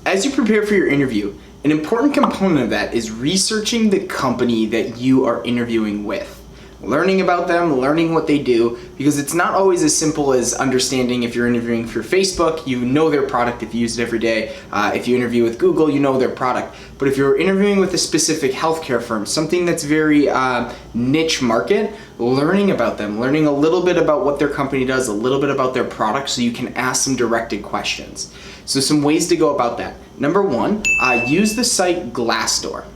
As you prepare for your interview, an important component of that is researching the company that you are interviewing with. Learning about them, learning what they do, because it's not always as simple as understanding. If you're interviewing for Facebook, you know their product if you use it every day. If you interview with Google, you know their product. But if you're interviewing with a specific healthcare firm, something that's very niche market, learning about them, learning a little bit about what their company does, a little bit about their product, so you can ask some directed questions. So some ways to go about that. Number one, use the site Glassdoor.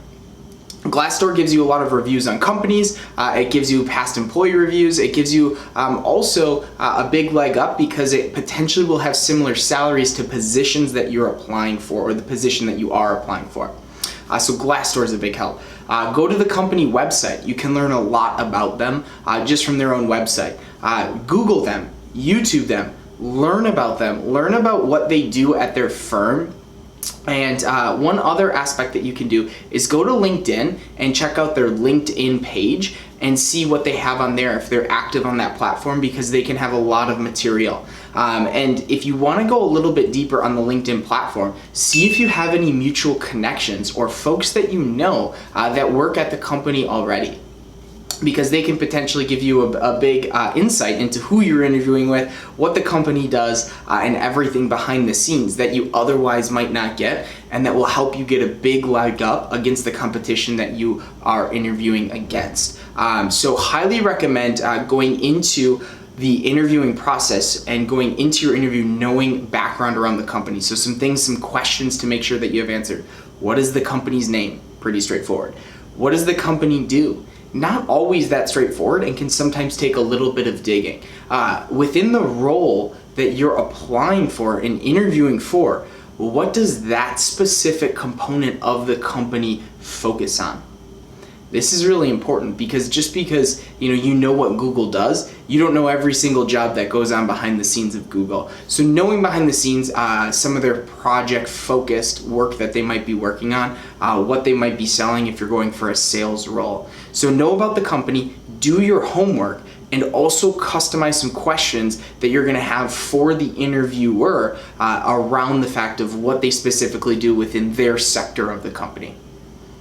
Glassdoor gives you a lot of reviews on companies. It gives you past employee reviews. It gives you also a big leg up because it potentially will have similar salaries to positions that you're applying for or the position that you are applying for. So Glassdoor is a big help. Go to the company website. You can learn a lot about them just from their own website. Google them, YouTube them, learn about them, learn about what they do at their firm. And one other aspect that you can do is go to LinkedIn and check out their LinkedIn page and see what they have on there if they're active on that platform, because they can have a lot of material. And if you want to go a little bit deeper on the LinkedIn platform, see if you have any mutual connections or folks that you know that work at the company already, because they can potentially give you a big insight into who you're interviewing with, what the company does, and everything behind the scenes that you otherwise might not get, and that will help you get a big leg up against the competition that you are interviewing against. So highly recommend going into the interviewing process and going into your interview knowing background around the company. So some things, some questions to make sure that you have answered. What is the company's name? Pretty straightforward. What does the company do? Not always that straightforward and can sometimes take a little bit of digging. Within the role that you're applying for and interviewing for, what does that specific component of the company focus on? This is really important, because just because you know what Google does, you don't know every single job that goes on behind the scenes of Google. So knowing behind the scenes some of their project focused work that they might be working on, what they might be selling if you're going for a sales role. So know about the company, do your homework, and also customize some questions that you're going to have for the interviewer around the fact of what they specifically do within their sector of the company.